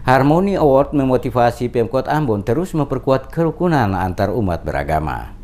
Harmony Award memotivasi Pemkot Ambon terus memperkuat kerukunan antar umat beragama.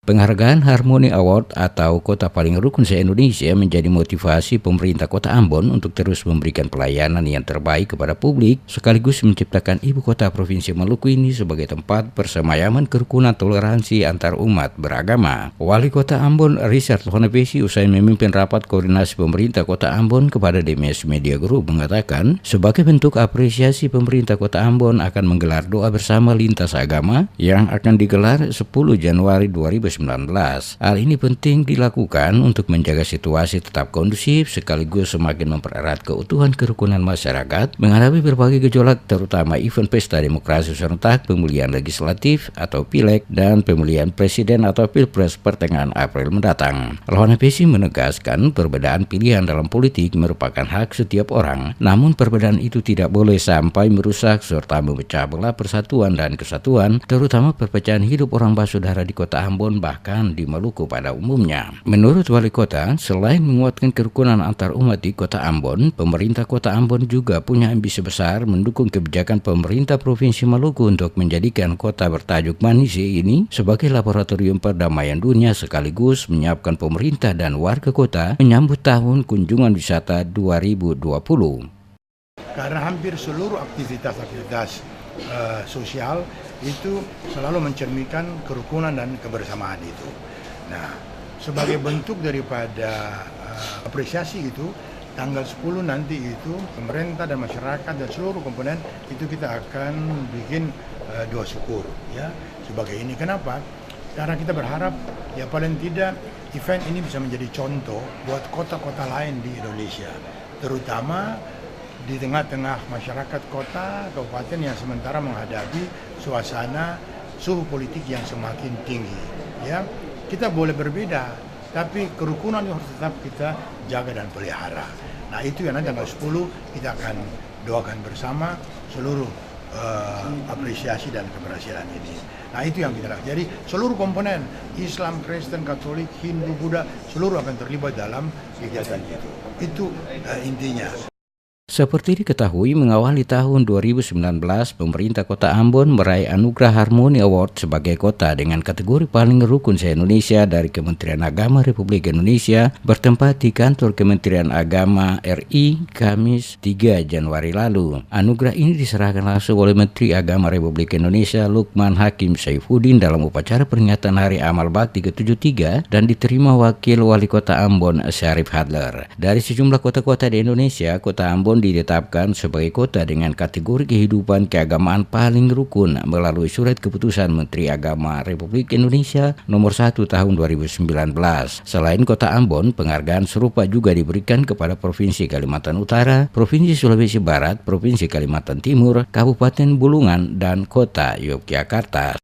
Penghargaan Harmony Award atau Kota Paling Rukun se-Indonesia menjadi motivasi pemerintah Kota Ambon untuk terus memberikan pelayanan yang terbaik kepada publik, sekaligus menciptakan ibu kota Provinsi Maluku ini sebagai tempat persemayaman kerukunan toleransi antar umat beragama. Wali Kota Ambon Richard Honepesi usai memimpin rapat koordinasi pemerintah Kota Ambon kepada DMS Media Group mengatakan, sebagai bentuk apresiasi pemerintah Kota Ambon akan menggelar doa bersama lintas agama yang akan digelar 10 Januari 2019. Hal ini penting dilakukan untuk menjaga situasi tetap kondusif sekaligus semakin mempererat keutuhan kerukunan masyarakat menghadapi berbagai gejolak, terutama event pesta demokrasi serentak, pemilihan legislatif atau pileg, dan pemilihan presiden atau pilpres pertengahan April mendatang. Honepesi menegaskan perbedaan pilihan dalam politik merupakan hak setiap orang, namun perbedaan itu tidak boleh sampai merusak serta memecah belah persatuan dan kesatuan, terutama perpecahan hidup orang bersaudara di Kota Ambon bahkan di Maluku pada umumnya. Menurut Wali Kota, selain menguatkan kerukunan antar umat di Kota Ambon, pemerintah Kota Ambon juga punya ambisi besar mendukung kebijakan pemerintah Provinsi Maluku untuk menjadikan kota bertajuk Manisi ini sebagai laboratorium perdamaian dunia, sekaligus menyiapkan pemerintah dan warga kota menyambut tahun kunjungan wisata 2020. Karena hampir seluruh aktivitas sosial itu selalu mencerminkan kerukunan dan kebersamaan itu. Nah, sebagai bentuk daripada apresiasi itu, tanggal 10 nanti itu pemerintah dan masyarakat dan seluruh komponen itu kita akan bikin doa syukur ya sebagai ini. Kenapa? Karena kita berharap ya paling tidak event ini bisa menjadi contoh buat kota-kota lain di Indonesia, terutama di tengah-tengah masyarakat kota, kabupaten yang sementara menghadapi suasana suhu politik yang semakin tinggi. Ya, kita boleh berbeda, tapi kerukunan harus tetap kita jaga dan pelihara. Nah, itu yang nanti tanggal 10 kita akan doakan bersama seluruh apresiasi dan keberhasilan ini. Nah, itu yang kita lakukan. Jadi seluruh komponen Islam, Kristen, Katolik, Hindu, Buddha seluruh akan terlibat dalam kegiatan itu. Itu intinya. Seperti diketahui, mengawali tahun 2019, pemerintah Kota Ambon meraih anugerah Harmony Award sebagai kota dengan kategori paling rukun se-Indonesia dari Kementerian Agama Republik Indonesia bertempat di kantor Kementerian Agama RI Kamis 3 Januari lalu. Anugerah ini diserahkan langsung oleh Menteri Agama Republik Indonesia Lukman Hakim Saifuddin dalam upacara peringatan Hari Amal Bakti ke-73 dan diterima Wakil Wali Kota Ambon Syarif Hadler. Dari sejumlah kota-kota di Indonesia, Kota Ambon ditetapkan sebagai kota dengan kategori kehidupan keagamaan paling rukun melalui Surat Keputusan Menteri Agama Republik Indonesia Nomor 1 Tahun 2019. Selain Kota Ambon, penghargaan serupa juga diberikan kepada Provinsi Kalimantan Utara, Provinsi Sulawesi Barat, Provinsi Kalimantan Timur, Kabupaten Bulungan, dan Kota Yogyakarta.